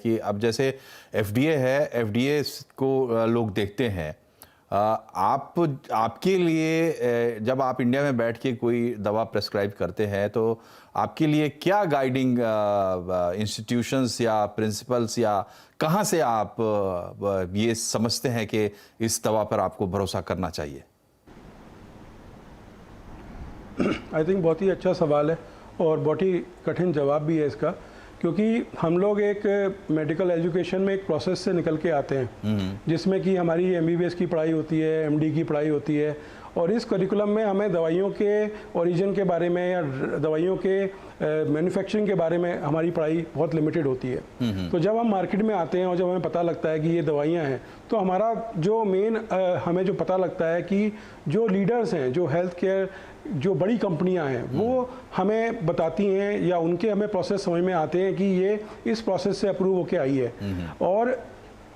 कि अब जैसे एफडीए है, एफडीए को लोग देखते हैं। आपके लिए जब आप इंडिया में बैठ के कोई दवा प्रेस्क्राइब करते हैं तो आपके लिए क्या गाइडिंग इंस्टीट्यूशंस या प्रिंसिपल्स या कहाँ से आप ये समझते हैं कि इस दवा पर आपको भरोसा करना चाहिए? आई थिंक बहुत ही अच्छा सवाल है और बहुत ही कठिन जवाब भी है इसका, क्योंकि हम लोग एक मेडिकल एजुकेशन में एक प्रोसेस से निकल के आते हैं जिसमें कि हमारी एमबीबीएस की पढ़ाई होती है, एमडी की पढ़ाई होती है, और इस करिकुलम में हमें दवाइयों के ओरिजिन के बारे में या दवाइयों के मैन्युफैक्चरिंग के बारे में हमारी पढ़ाई बहुत लिमिटेड होती है। तो जब हम मार्केट में आते हैं और जब हमें पता लगता है कि ये दवाइयाँ हैं, तो हमारा जो मेन हमें जो पता लगता है कि जो लीडर्स हैं, जो हेल्थ केयर जो बड़ी कंपनियां हैं, वो हमें बताती हैं या उनके हमें प्रोसेस समझ में आते हैं कि ये इस प्रोसेस से अप्रूव होके आई है। और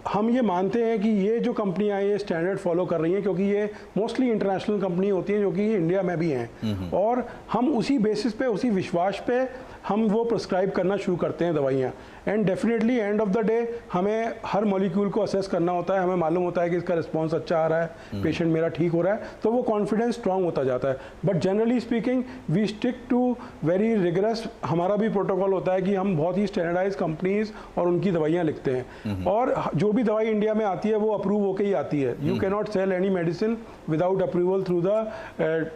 हम ये मानते हैं कि ये जो कंपनियां ये स्टैंडर्ड फॉलो कर रही हैं, क्योंकि ये मोस्टली इंटरनेशनल कंपनी होती हैं जो कि इंडिया में भी हैं, और हम उसी बेसिस पे, उसी विश्वास पे हम वो प्रिस्क्राइब करना शुरू करते हैं दवाइयाँ। And definitely end of the day हमें हर मॉलिक्यूल को असेस करना होता है, हमें मालूम होता है कि इसका रिस्पॉन्स अच्छा आ रहा है, पेशेंट मेरा ठीक हो रहा है, तो वो कॉन्फिडेंस स्ट्रांग होता जाता है। But generally speaking we stick to very rigorous, हमारा भी प्रोटोकॉल होता है कि हम बहुत ही स्टैंडर्डाइज कंपनीज और उनकी दवाइयाँ लिखते हैं, और जो भी दवाई इंडिया में आती है वो अप्रूव होकर ही आती है। You can not sell any medicine without approval through the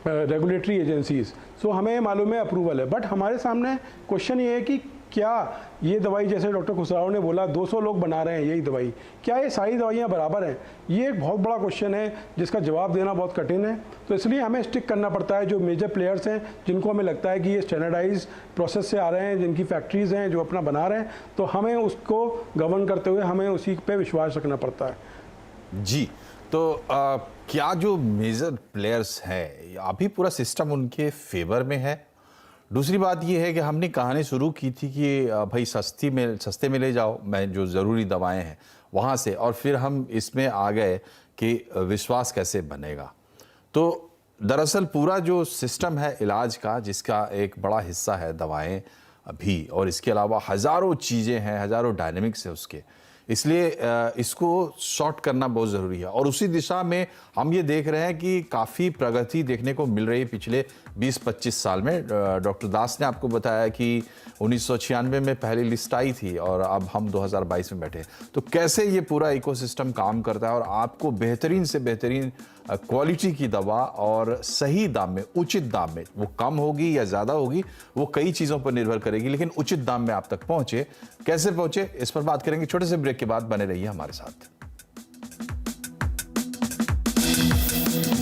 regulatory agencies. So हमें मालूम है अप्रूवल है, बट हमारे सामने क्वेश्चन ये है कि क्या ये दवाई, जैसे डॉक्टर खुसराव ने बोला 200 लोग बना रहे हैं यही दवाई, क्या ये सारी दवाइयाँ बराबर हैं? ये एक बहुत बड़ा क्वेश्चन है जिसका जवाब देना बहुत कठिन है। तो इसलिए हमें स्टिक करना पड़ता है जो मेजर प्लेयर्स हैं, जिनको हमें लगता है कि ये स्टैंडर्डाइज प्रोसेस से आ रहे हैं, जिनकी फैक्ट्रीज़ हैं जो अपना बना रहे हैं, तो हमें उसको गवर्न करते हुए हमें उसी पे विश्वास रखना पड़ता है। जी, तो क्या जो मेजर प्लेयर्स हैं अभी पूरा सिस्टम उनके फेवर में है? दूसरी बात ये है कि हमने कहानी शुरू की थी कि भाई सस्ते में ले जाओ, मैं जो ज़रूरी दवाएं हैं वहाँ से, और फिर हम इसमें आ गए कि विश्वास कैसे बनेगा। तो दरअसल पूरा जो सिस्टम है इलाज का, जिसका एक बड़ा हिस्सा है दवाएं भी, और इसके अलावा हज़ारों चीज़ें हैं, हज़ारों डायनेमिक्स है उसके, इसलिए इसको शॉर्ट करना बहुत ज़रूरी है। और उसी दिशा में हम ये देख रहे हैं कि काफ़ी प्रगति देखने को मिल रही है पिछले 20-25 साल में। डॉक्टर दास ने आपको बताया कि 1996 में पहली लिस्ट आई थी और अब हम 2022 में बैठे हैं। तो कैसे ये पूरा इकोसिस्टम काम करता है और आपको बेहतरीन से बेहतरीन क्वालिटी की दवा और सही दाम में, उचित दाम में, वो कम होगी या ज़्यादा होगी वो कई चीज़ों पर निर्भर करेगी, लेकिन उचित दाम में आप तक पहुँचे, कैसे पहुँचे, इस पर बात करेंगे। छोटे से ब्रेक के बाद बने रहिए हमारे साथ।